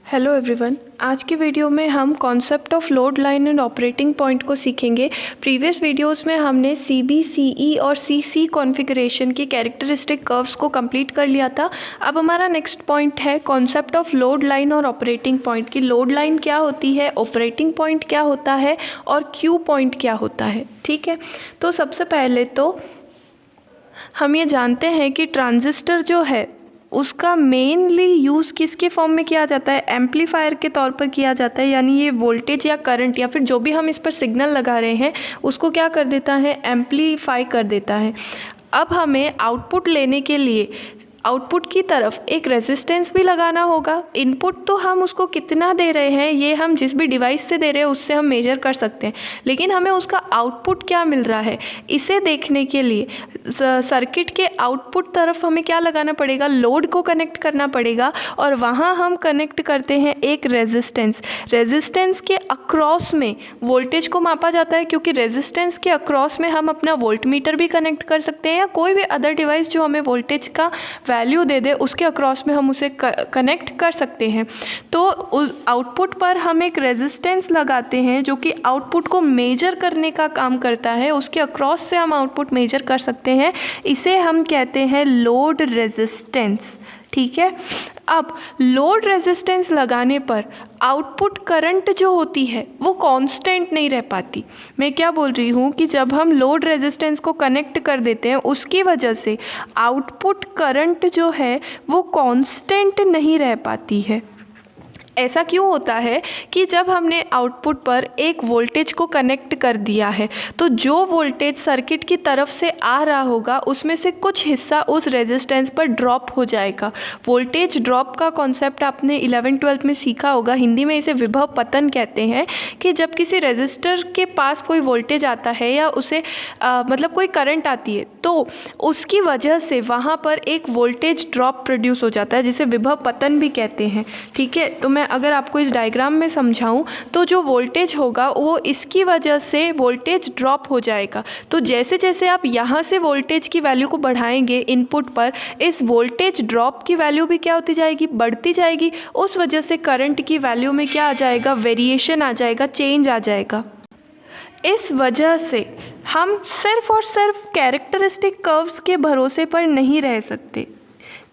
Hello everyone, आज की video में हम concept of load line and operating point को सीखेंगे। प्रीवियस वीडियोस में हमने सीबी, सीई और सीसी कॉन्फ़िगरेशन की कैरेक्टरिस्टिक कर्व्स को कंप्लीट कर लिया था। अब हमारा नेक्स्ट पॉइंट है कॉन्सेप्ट ऑफ लोड लाइन और ऑपरेटिंग पॉइंट की। लोड लाइन क्या होती है, ऑपरेटिंग पॉइंट क्या होता है और क्यू पॉइंट क्या होता है। ठीक है, तो सबसे पहले तो हम ये जानते हैं कि ट्रांजिस्टर जो है उसका मेनली यूज़ किसके फॉर्म में किया जाता है, एम्पलीफायर के तौर पर किया जाता है। यानी ये वोल्टेज या करंट या फिर जो भी हम इस पर सिग्नल लगा रहे हैं उसको क्या कर देता है, एम्पलीफाई कर देता है। अब हमें आउटपुट लेने के लिए आउटपुट की तरफ एक रेजिस्टेंस भी लगाना होगा। इनपुट तो हम उसको कितना दे रहे हैं ये हम जिस भी डिवाइस से दे रहे हैं उससे हम मेजर कर सकते हैं, लेकिन हमें उसका आउटपुट क्या मिल रहा है इसे देखने के लिए सर्किट के आउटपुट तरफ हमें क्या लगाना पड़ेगा, लोड को कनेक्ट करना पड़ेगा और वहाँ हम कनेक्ट करते हैं एक रेजिस्टेंस। रेजिस्टेंस के अक्रॉस में वोल्टेज को मापा जाता है, क्योंकि रेजिस्टेंस के अक्रॉस में हम अपना वोल्टमीटर भी कनेक्ट कर सकते हैं या कोई भी अदर डिवाइस जो हमें वोल्टेज का वैल्यू दे दे उसके अक्रॉस में हम उसे कनेक्ट कर सकते हैं। तो आउटपुट पर हम एक रेजिस्टेंस लगाते हैं जो कि आउटपुट को मेजर करने का काम करता है। उसके अक्रॉस से हम आउटपुट मेजर कर सकते हैं, इसे हम कहते हैं लोड रेजिस्टेंस। ठीक है, अब लोड रेजिस्टेंस लगाने पर आउटपुट करंट जो होती है वो कांस्टेंट नहीं रह पाती। मैं क्या बोल रही हूँ कि जब हम लोड रेजिस्टेंस को कनेक्ट कर देते हैं उसकी वजह से आउटपुट करंट जो है वो कांस्टेंट नहीं रह पाती है। ऐसा क्यों होता है कि जब हमने आउटपुट पर एक वोल्टेज को कनेक्ट कर दिया है तो जो वोल्टेज सर्किट की तरफ से आ रहा होगा उसमें से कुछ हिस्सा उस रेजिस्टेंस पर ड्रॉप हो जाएगा। वोल्टेज ड्रॉप का कॉन्सेप्ट आपने 11th-12th में सीखा होगा, हिंदी में इसे विभव पतन कहते हैं। कि जब किसी रेजिस्टर के पास कोई वोल्टेज आता है या उसे मतलब कोई करंट आती है तो उसकी वजह से वहाँ पर एक वोल्टेज ड्रॉप प्रोड्यूस हो जाता है जिसे विभव पतन भी कहते हैं। ठीक है, तो मैं अगर आपको इस डायग्राम में समझाऊं तो जो वोल्टेज होगा वो इसकी वजह से वोल्टेज ड्रॉप हो जाएगा। तो जैसे जैसे आप यहाँ से वोल्टेज की वैल्यू को बढ़ाएंगे इनपुट पर, इस वोल्टेज ड्रॉप की वैल्यू भी क्या होती जाएगी, बढ़ती जाएगी। उस वजह से करंट की वैल्यू में क्या आ जाएगा, वेरिएशन आ जाएगा, चेंज आ जाएगा। इस वजह से हम सिर्फ और सिर्फ कैरेक्टरिस्टिक कर्व्स के भरोसे पर नहीं रह सकते।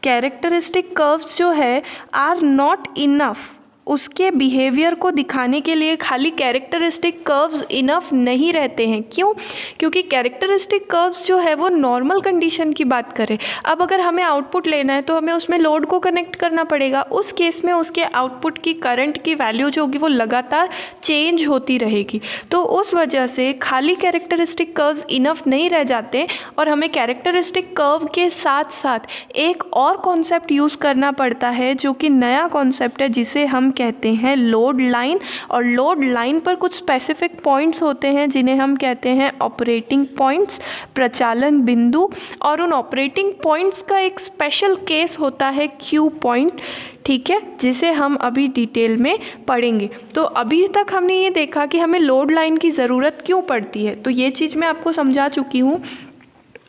कैरेक्टरिस्टिक कर्व्स जो है आर नॉट इनफ, उसके बिहेवियर को दिखाने के लिए खाली कैरेक्टरिस्टिक कर्व्स इनफ नहीं रहते हैं। क्यों? क्योंकि कैरेक्टरिस्टिक कर्व्स जो है वो नॉर्मल कंडीशन की बात करें। अब अगर हमें आउटपुट लेना है तो हमें उसमें लोड को कनेक्ट करना पड़ेगा। उस केस में उसके आउटपुट की करंट की वैल्यू जो होगी वो लगातार चेंज होती रहेगी। तो उस वजह से खाली कैरेक्टरिस्टिक कर्व्स इनफ नहीं रह जाते और हमें कैरेक्टरिस्टिक कर्व के साथ साथ एक और कॉन्सेप्ट यूज़ करना पड़ता है जो कि नया कॉन्सेप्ट है जिसे हम कहते हैं लोड लाइन। और लोड लाइन पर कुछ स्पेसिफिक पॉइंट्स होते हैं जिन्हें हम कहते हैं ऑपरेटिंग पॉइंट्स, प्रचालन बिंदु। और उन ऑपरेटिंग पॉइंट्स का एक स्पेशल केस होता है क्यू पॉइंट। ठीक है, जिसे हम अभी डिटेल में पढ़ेंगे। तो अभी तक हमने ये देखा कि हमें लोड लाइन की ज़रूरत क्यों पड़ती है, तो ये चीज़ मैं आपको समझा चुकी हूँ।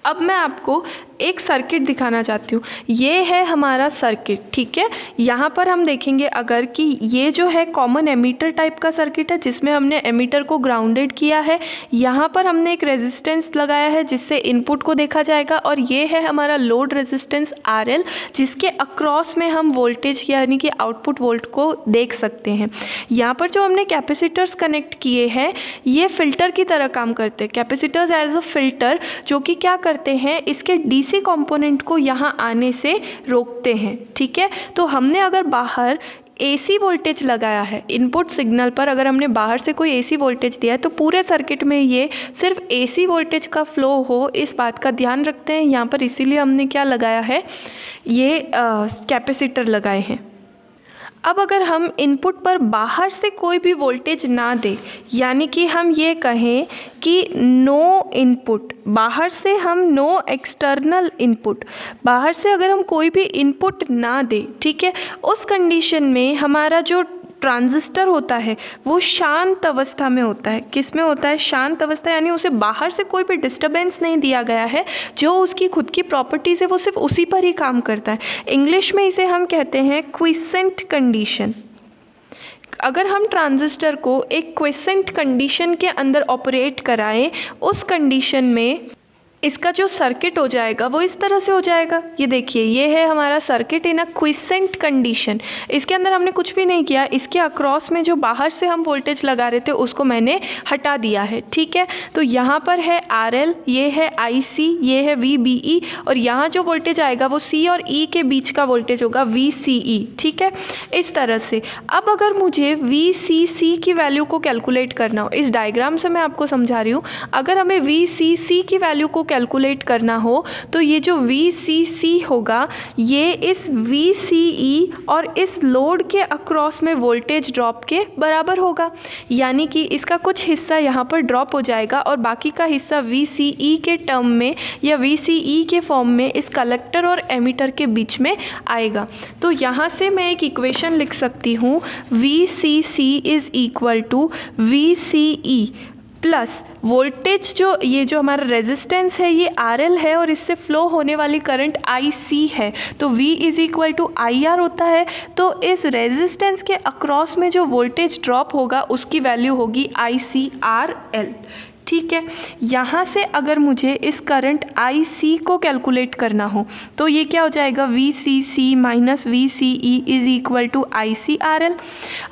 अब मैं आपको एक सर्किट दिखाना चाहती हूँ। ये है हमारा सर्किट। ठीक है, यहाँ पर हम देखेंगे अगर कि ये जो है कॉमन एमीटर टाइप का सर्किट है जिसमें हमने एमीटर को ग्राउंडेड किया है। यहाँ पर हमने एक रेजिस्टेंस लगाया है जिससे इनपुट को देखा जाएगा और ये है हमारा लोड रेजिस्टेंस RL जिसके अक्रॉस में हम वोल्टेज यानी कि आउटपुट वोल्ट को देख सकते हैं। यहाँ पर जो हमने कैपेसिटर्स कनेक्ट किए हैं ये फ़िल्टर की तरह काम करते हैं। कैपेसिटर्स एज अ फिल्टर जो कि क्या करते हैं, इसके डीसी कंपोनेंट को यहाँ आने से रोकते हैं। ठीक है, तो हमने अगर बाहर AC वोल्टेज लगाया है इनपुट सिग्नल पर, अगर हमने बाहर से कोई AC वोल्टेज दिया है तो पूरे सर्किट में ये सिर्फ AC वोल्टेज का फ्लो हो इस बात का ध्यान रखते हैं यहाँ पर। इसीलिए हमने क्या लगाया है, ये कैपेसिटर लगाए हैं। अब अगर हम इनपुट पर बाहर से कोई भी वोल्टेज ना दें, यानी कि हम ये कहें कि नो इनपुट, बाहर से हम नो एक्सटर्नल इनपुट, बाहर से अगर हम कोई भी इनपुट ना दें, ठीक है, उस कंडीशन में हमारा जो ट्रांजिस्टर होता है वो शांत अवस्था में होता है। किस में होता है? शांत अवस्था, यानी उसे बाहर से कोई भी डिस्टर्बेंस नहीं दिया गया है। जो उसकी खुद की प्रॉपर्टीज़ है वो सिर्फ उसी पर ही काम करता है। इंग्लिश में इसे हम कहते हैं क्विसेंट कंडीशन। अगर हम ट्रांजिस्टर को एक क्विसेंट कंडीशन के अंदर ऑपरेट कराएं, उस कंडीशन में इसका जो सर्किट हो जाएगा वो इस तरह से हो जाएगा। ये देखिए, ये है हमारा circuit in a quiescent condition. इसके अंदर हमने कुछ भी नहीं किया, इसके अक्रॉस में जो बाहर से हम वोल्टेज लगा रहे थे उसको मैंने हटा दिया है। ठीक है, तो यहाँ पर है RL, ये है IC, ये है VBE, और यहाँ जो वोल्टेज आएगा वो C और E के बीच का वोल्टेज होगा VCE। ठीक है, इस तरह से। अब अगर मुझे VCC की वैल्यू को कैलकुलेट करना हो, इस डायग्राम से मैं आपको समझा रही हूँ, अगर हमें VCC की वैल्यू को कैलकुलेट करना हो तो ये जो VCC होगा ये इस VCE और इस लोड के अक्रॉस में वोल्टेज ड्रॉप के बराबर होगा। यानी कि इसका कुछ हिस्सा यहाँ पर ड्रॉप हो जाएगा और बाकी का हिस्सा VCE के टर्म में या VCE के फॉर्म में इस कलेक्टर और एमीटर के बीच में आएगा। तो यहाँ से मैं एक इक्वेशन लिख सकती हूँ, VCC is equal to VCE plus voltage, जो ये जो हमारा रेजिस्टेंस है ये RL है और इससे फ्लो होने वाली करंट IC है, तो V is equal to IR होता है। तो इस रेजिस्टेंस के अक्रॉस में जो वोल्टेज ड्रॉप होगा उसकी वैल्यू होगी ICRL। ठीक है, यहाँ से अगर मुझे इस करंट IC को कैलकुलेट करना हो तो ये क्या हो जाएगा, VCC minus VCE is equal to ICRL।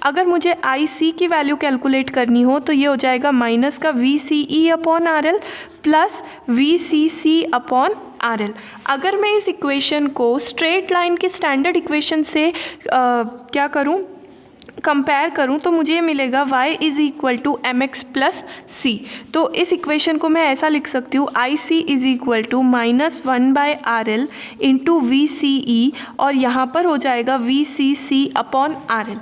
अगर मुझे IC की वैल्यू कैलकुलेट करनी हो तो ये हो जाएगा माइनस का VCE upon RL plus VCC upon RL। अगर मैं इस इक्वेशन को स्ट्रेट लाइन के स्टैंडर्ड इक्वेशन से क्या करूँ, कंपेयर करूं तो मुझे मिलेगा y is equal to mx plus C. तो इस इक्वेशन को मैं ऐसा लिख सकती हूँ, IC is equal to -1/RL into VCE और यहाँ पर हो जाएगा VCC अपॉन RL।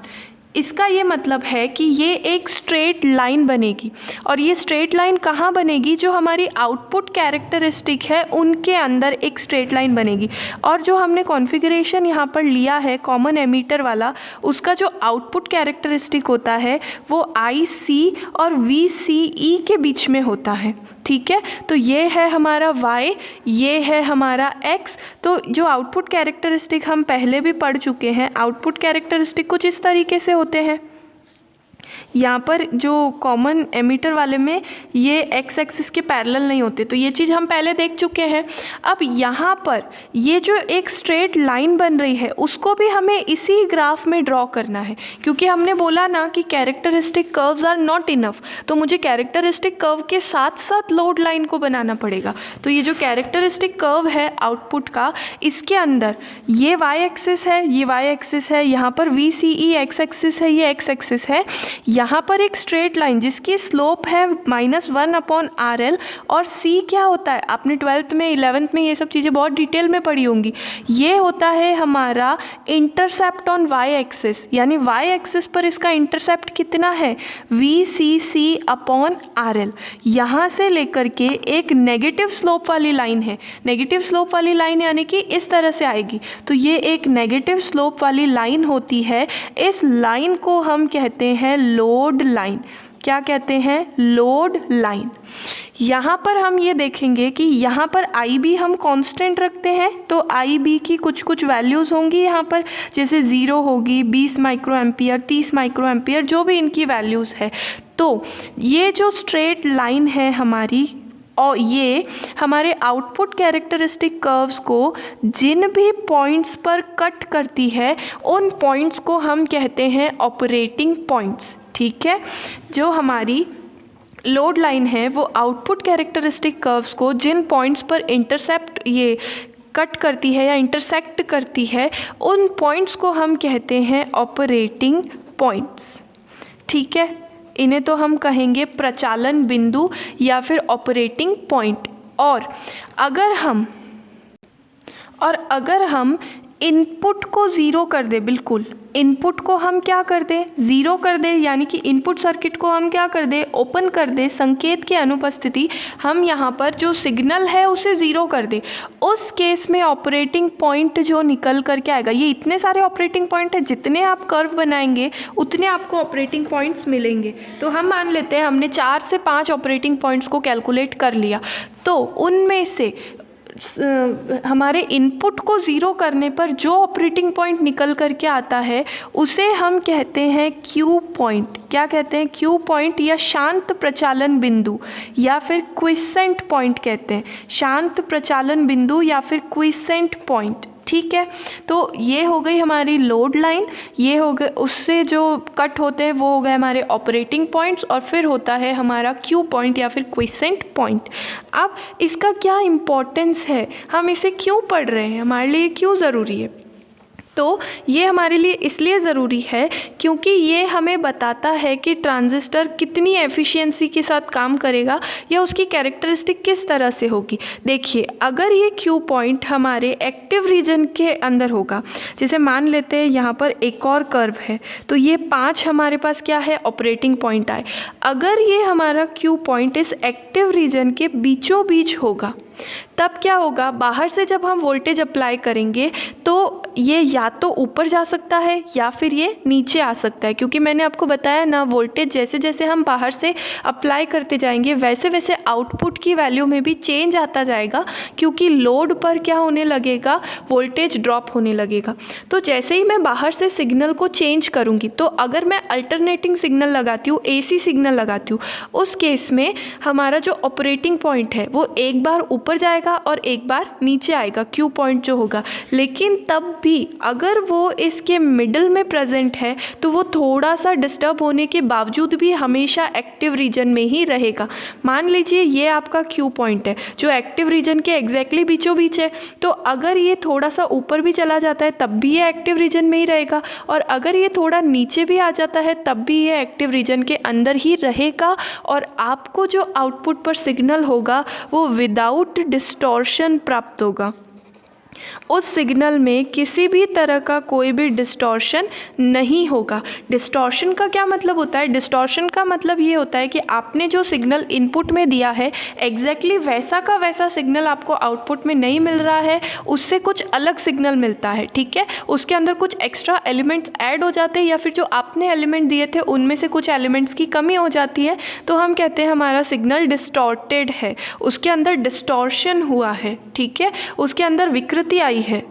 इसका ये मतलब है कि ये एक स्ट्रेट लाइन बनेगी और ये स्ट्रेट लाइन कहाँ बनेगी, जो हमारी आउटपुट कैरेक्टरिस्टिक है उनके अंदर एक स्ट्रेट लाइन बनेगी। और जो हमने कॉन्फ़िगरेशन यहाँ पर लिया है कॉमन एमीटर वाला, उसका जो आउटपुट कैरेक्टरिस्टिक होता है वो IC और VCE के बीच में होता है। ठीक है, तो ये है हमारा y, ये है हमारा x। तो जो आउटपुट कैरेक्टरिस्टिक हम पहले भी पढ़ चुके हैं, आउटपुट कैरेक्टरिस्टिक कुछ इस तरीके से होते हैं। यहाँ पर जो कॉमन एमीटर वाले में ये एक्स एक्सिस के पैरेलल नहीं होते, तो ये चीज़ हम पहले देख चुके हैं। अब यहाँ पर ये जो एक स्ट्रेट लाइन बन रही है उसको भी हमें इसी ग्राफ में ड्रॉ करना है, क्योंकि हमने बोला ना कि characteristic curves are not enough, तो मुझे कैरेक्टरिस्टिक कर्व के साथ साथ लोड लाइन को बनाना पड़ेगा। तो ये जो कैरेक्टरिस्टिक कर्व है आउटपुट का, इसके अंदर ये y एक्सिस है, ये y एक्सिस है, यहाँ पर VCE x एक्सिस है, ये x एक्सिस है, यहाँ पर एक स्ट्रेट लाइन जिसकी स्लोप है -1/RL और C क्या होता है, आपने 12th में 11th में ये सब चीज़ें बहुत डिटेल में पढ़ी होंगी। ये होता है हमारा इंटरसेप्ट ऑन y एक्सिस, यानी y एक्सिस पर इसका इंटरसेप्ट कितना है, VCC अपॉन RL। यहाँ से लेकर के एक नेगेटिव स्लोप वाली लाइन है, नेगेटिव स्लोप वाली लाइन यानी कि इस तरह से आएगी, तो ये एक नेगेटिव स्लोप वाली लाइन होती है। इस लाइन को हम कहते हैं लोड लाइन। क्या कहते हैं, लोड लाइन। यहाँ पर हम ये देखेंगे कि यहाँ पर IB हम कांस्टेंट रखते हैं, तो IB की कुछ कुछ वैल्यूज़ होंगी यहाँ पर, जैसे 0 होगी, 20 माइक्रो एम्पियर, 30 माइक्रो एम्पियर, जो भी इनकी वैल्यूज़ है। तो ये जो स्ट्रेट लाइन है हमारी, और ये हमारे आउटपुट कैरेक्टरिस्टिक कर्व्स को जिन भी पॉइंट्स पर कट करती है उन पॉइंट्स को हम कहते हैं ऑपरेटिंग पॉइंट्स। ठीक है, जो हमारी लोड लाइन है वो आउटपुट कैरेक्टरिस्टिक कर्व्स को जिन पॉइंट्स पर इंटरसेप्ट ये कट करती है या इंटरसेक्ट करती है, उन पॉइंट्स को हम कहते हैं ऑपरेटिंग पॉइंट्स। ठीक है, इन्हें तो हम कहेंगे प्रचालन बिंदु या फिर ऑपरेटिंग पॉइंट। और अगर हम इनपुट को ज़ीरो कर दे, बिल्कुल इनपुट को हम क्या कर दे, ज़ीरो कर दे, यानी कि इनपुट सर्किट को हम क्या कर दे, ओपन कर दे, संकेत की अनुपस्थिति हम यहाँ पर जो सिग्नल है उसे ज़ीरो कर दे, उस केस में ऑपरेटिंग पॉइंट जो निकल कर के आएगा, ये इतने सारे ऑपरेटिंग पॉइंट है, जितने आप कर्व बनाएंगे उतने आपको ऑपरेटिंग पॉइंट्स मिलेंगे। तो हम मान लेते हैं हमने 4 से 5 ऑपरेटिंग पॉइंट्स को कैलकुलेट कर लिया, तो उनमें से हमारे इनपुट को ज़ीरो करने पर जो ऑपरेटिंग पॉइंट निकल करके आता है उसे हम कहते हैं क्यू पॉइंट। क्या कहते हैं? क्यू पॉइंट या शांत प्रचालन बिंदु या फिर क्विसेंट पॉइंट कहते हैं। शांत प्रचालन बिंदु या फिर क्विसेंट पॉइंट। ठीक है, तो ये हो गई हमारी लोड लाइन, ये हो गए, उससे जो कट होते हैं वो हो गए हमारे ऑपरेटिंग पॉइंट्स, और फिर होता है हमारा क्यू पॉइंट या फिर क्विसेंट पॉइंट। अब इसका क्या इम्पोर्टेंस है, हम इसे क्यों पढ़ रहे हैं, हमारे लिए क्यों ज़रूरी है? तो ये हमारे लिए इसलिए ज़रूरी है क्योंकि ये हमें बताता है कि ट्रांजिस्टर कितनी एफिशिएंसी के साथ काम करेगा या उसकी कैरेक्टरिस्टिक किस तरह से होगी। देखिए, अगर ये क्यू पॉइंट हमारे एक्टिव रीजन के अंदर होगा, जैसे मान लेते हैं यहाँ पर एक और कर्व है, तो ये 5 हमारे पास क्या है, ऑपरेटिंग पॉइंट आए। अगर ये हमारा क्यू पॉइंट इस एक्टिव रीजन के बीचों बीच होगा, तब क्या होगा, बाहर से जब हम वोल्टेज अप्लाई करेंगे तो ये या तो ऊपर जा सकता है या फिर ये नीचे आ सकता है, क्योंकि मैंने आपको बताया ना, वोल्टेज जैसे जैसे हम बाहर से अप्लाई करते जाएंगे वैसे वैसे आउटपुट की वैल्यू में भी चेंज आता जाएगा, क्योंकि लोड पर क्या होने लगेगा, वोल्टेज ड्रॉप होने लगेगा। तो जैसे ही मैं बाहर से सिग्नल को चेंज करूँगी, तो अगर मैं अल्टरनेटिंग सिग्नल लगाती हूँ, AC सिग्नल लगाती हूँ, उस केस में हमारा जो ऑपरेटिंग पॉइंट है वो एक बार ऊपर जाएगा और एक बार नीचे आएगा, क्यू पॉइंट जो होगा। लेकिन तब भी अगर वो इसके मिडल में प्रेजेंट है तो वो थोड़ा सा डिस्टर्ब होने के बावजूद भी हमेशा एक्टिव रीजन में ही रहेगा। मान लीजिए ये आपका क्यू पॉइंट है जो एक्टिव रीजन के एग्जैक्टली बीचों बीच है, तो अगर ये थोड़ा सा ऊपर भी चला जाता है तब भी ये एक्टिव रीजन में ही रहेगा, और अगर ये थोड़ा नीचे भी आ जाता है तब भी ये एक्टिव रीजन के अंदर ही रहेगा, और आपको जो आउटपुट पर सिग्नल होगा वो विदाउट डिस्टॉर्शन प्राप्त होगा। उस सिग्नल में किसी भी तरह का कोई भी डिस्टॉर्शन नहीं होगा। डिस्टॉर्शन का क्या मतलब होता है? डिस्टॉर्शन का मतलब ये होता है कि आपने जो सिग्नल इनपुट में दिया है एग्जैक्टली वैसा का वैसा सिग्नल आपको आउटपुट में नहीं मिल रहा है, उससे कुछ अलग सिग्नल मिलता है। ठीक है, उसके अंदर कुछ एक्स्ट्रा एलिमेंट्स ऐड हो जाते हैं, या फिर जो आपने एलिमेंट दिए थे उनमें से कुछ एलिमेंट्स की कमी हो जाती है, तो हम कहते हैं हमारा सिग्नल डिस्टॉर्टेड है, उसके अंदर डिस्टॉर्शन हुआ है। ठीक है, उसके अंदर विकृति आई है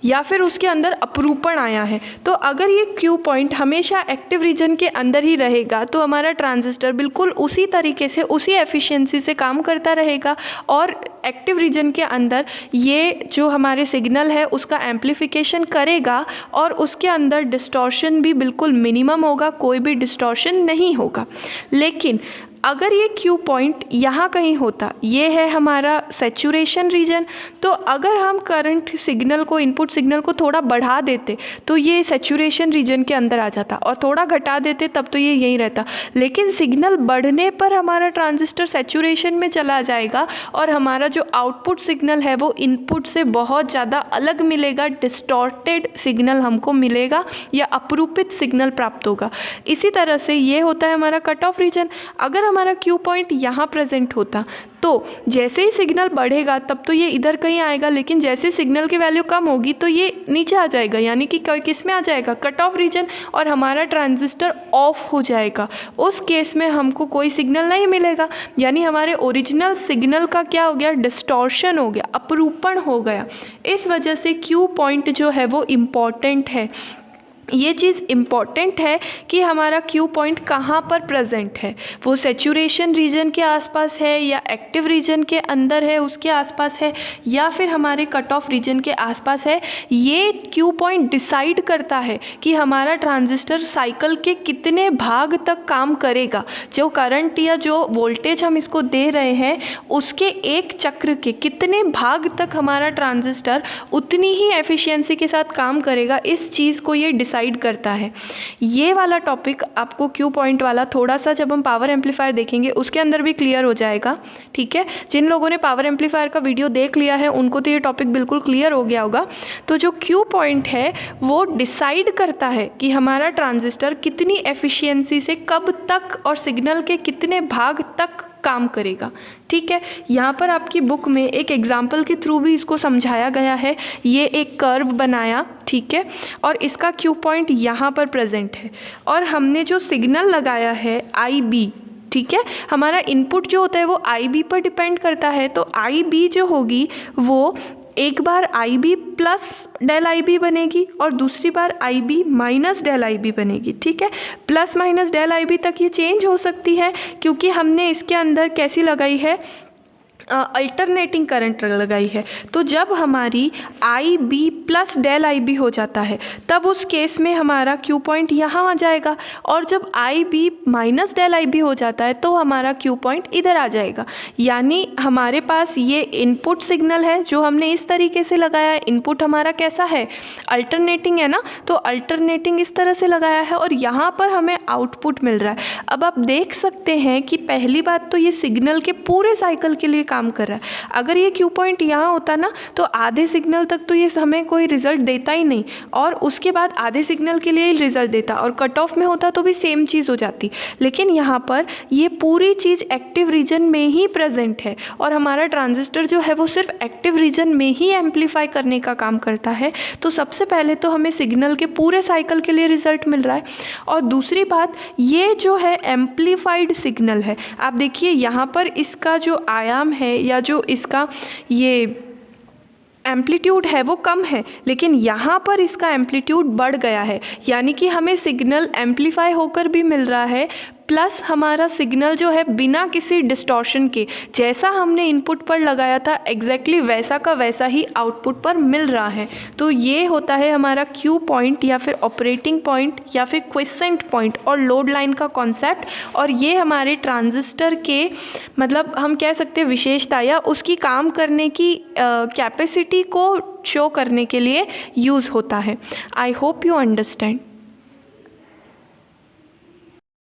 या फिर उसके अंदर अपरूपण आया है। तो अगर ये क्यू पॉइंट हमेशा एक्टिव रीजन के अंदर ही रहेगा तो हमारा ट्रांजिस्टर बिल्कुल उसी तरीके से, उसी एफिशिएंसी से काम करता रहेगा, और एक्टिव रीजन के अंदर ये जो हमारे सिग्नल है उसका एम्प्लीफिकेशन करेगा, और उसके अंदर डिस्टॉर्शन भी बिल्कुल मिनिमम होगा, कोई भी डिस्टॉर्शन नहीं होगा। लेकिन अगर ये क्यू पॉइंट यहाँ कहीं होता, ये है हमारा सैचुरेशन रीजन, तो अगर हम करंट सिग्नल को, इनपुट सिग्नल को थोड़ा बढ़ा देते तो ये सैचुरेशन रीजन के अंदर आ जाता, और थोड़ा घटा देते तब तो ये यहीं रहता। लेकिन सिग्नल बढ़ने पर हमारा ट्रांजिस्टर सैचुरेशन में चला जाएगा, और हमारा जो आउटपुट सिग्नल है वो इनपुट से बहुत ज़्यादा अलग मिलेगा, डिस्टॉर्टेड सिग्नल हमको मिलेगा या अपरूपित सिग्नल प्राप्त होगा। इसी तरह से ये होता है हमारा कट ऑफ रीजन। अगर हमारा क्यू पॉइंट यहाँ प्रेजेंट होता तो जैसे ही सिग्नल बढ़ेगा तब तो ये इधर कहीं आएगा, लेकिन जैसे सिग्नल की वैल्यू कम होगी तो ये नीचे आ जाएगा, यानी कि किस में आ जाएगा, कट ऑफ रीजन, और हमारा ट्रांजिस्टर ऑफ हो जाएगा। उस केस में हमको कोई सिग्नल नहीं मिलेगा, यानी हमारे ओरिजिनल सिग्नल का क्या हो गया, डिस्टॉर्शन हो गया, अपरूपण हो गया। इस वजह से क्यू पॉइंट जो है वो इम्पॉर्टेंट है। ये चीज़ इम्पॉर्टेंट है कि हमारा क्यू पॉइंट कहाँ पर प्रेजेंट है, वो सैचुरेशन रीजन के आसपास है या एक्टिव रीजन के अंदर है उसके आसपास है, या फिर हमारे कट ऑफ रीजन के आसपास है। ये क्यू पॉइंट डिसाइड करता है कि हमारा ट्रांजिस्टर साइकिल के कितने भाग तक काम करेगा। जो करंट या जो वोल्टेज हम इसको दे रहे हैं उसके एक चक्र के कितने भाग तक हमारा ट्रांजिस्टर उतनी ही एफिशिएंसी के साथ काम करेगा, इस चीज़ को ये डिसाइड करता है। ये वाला टॉपिक आपको क्यू पॉइंट वाला थोड़ा सा जब हम पावर एम्पलीफायर देखेंगे उसके अंदर भी क्लियर हो जाएगा। ठीक है, जिन लोगों ने पावर एम्पलीफायर का वीडियो देख लिया है उनको तो ये टॉपिक बिल्कुल क्लियर हो गया होगा। तो जो क्यू पॉइंट है वो डिसाइड करता है कि हमारा ट्रांजिस्टर कितनी एफिशिएंसी से कब तक और सिग्नल के कितने भाग तक काम करेगा। ठीक है, यहाँ पर आपकी बुक में एक एग्जाम्पल के थ्रू भी इसको समझाया गया है। ये एक कर्व बनाया, ठीक है, और इसका क्यू पॉइंट यहाँ पर प्रेजेंट है, और हमने जो सिग्नल लगाया है IB, ठीक है। हमारा इनपुट जो होता है वो IB पर डिपेंड करता है, तो IB जो होगी वो एक बार IB प्लस डेल IB बनेगी और दूसरी बार IB माइनस डेल IB बनेगी, ठीक है। प्लस माइनस डेल IB तक ये चेंज हो सकती है क्योंकि हमने इसके अंदर कैसी लगाई है, अल्टरनेटिंग करंट लगाई है। तो जब हमारी IB प्लस डेल IB हो जाता है तब उस केस में हमारा Q पॉइंट यहाँ आ जाएगा, और जब IB माइनस डेल IB हो जाता है तो हमारा Q पॉइंट इधर आ जाएगा। यानी हमारे पास ये इनपुट सिग्नल है जो हमने इस तरीके से लगाया है। इनपुट हमारा कैसा है, अल्टरनेटिंग है ना, तो अल्टरनेटिंग इस तरह से लगाया है और यहाँ पर हमें आउटपुट मिल रहा है। अब आप देख सकते हैं कि पहली बात तो ये सिग्नल के पूरे साइकिल के लिए काम कर रहा है। अगर ये Q पॉइंट यहाँ होता ना तो आधे सिग्नल तक तो ये हमें कोई रिजल्ट देता ही नहीं, और उसके बाद आधे सिग्नल के लिए रिजल्ट देता, और कट ऑफ में होता तो भी सेम चीज़ हो जाती। लेकिन यहाँ पर ये पूरी चीज़ एक्टिव रीजन में ही प्रेजेंट है और हमारा ट्रांजिस्टर जो है वो सिर्फ एक्टिव रीजन में ही एम्पलीफाई करने का काम करता है। तो सबसे पहले तो हमें सिग्नल के पूरे साइकिल के लिए रिजल्ट मिल रहा है, और दूसरी बात ये जो है एम्पलीफाइड सिग्नल है। आप देखिए यहाँ पर इसका जो आयाम है या जो इसका ये एम्पलीट्यूड है वो कम है, लेकिन यहाँ पर इसका एम्पलीट्यूड बढ़ गया है, यानी कि हमें सिग्नल एम्पलीफाई होकर भी मिल रहा है, प्लस हमारा सिग्नल जो है बिना किसी डिस्टॉर्शन के जैसा हमने इनपुट पर लगाया था एग्जैक्टली वैसा का वैसा ही आउटपुट पर मिल रहा है। तो ये होता है हमारा Q पॉइंट या फिर ऑपरेटिंग पॉइंट या फिर क्विसेंट पॉइंट और लोड लाइन का कॉन्सेप्ट, और ये हमारे ट्रांजिस्टर के मतलब हम कह सकते हैं विशेषता या उसकी काम करने की कैपेसिटी को शो करने के लिए यूज़ होता है। I hope you understand.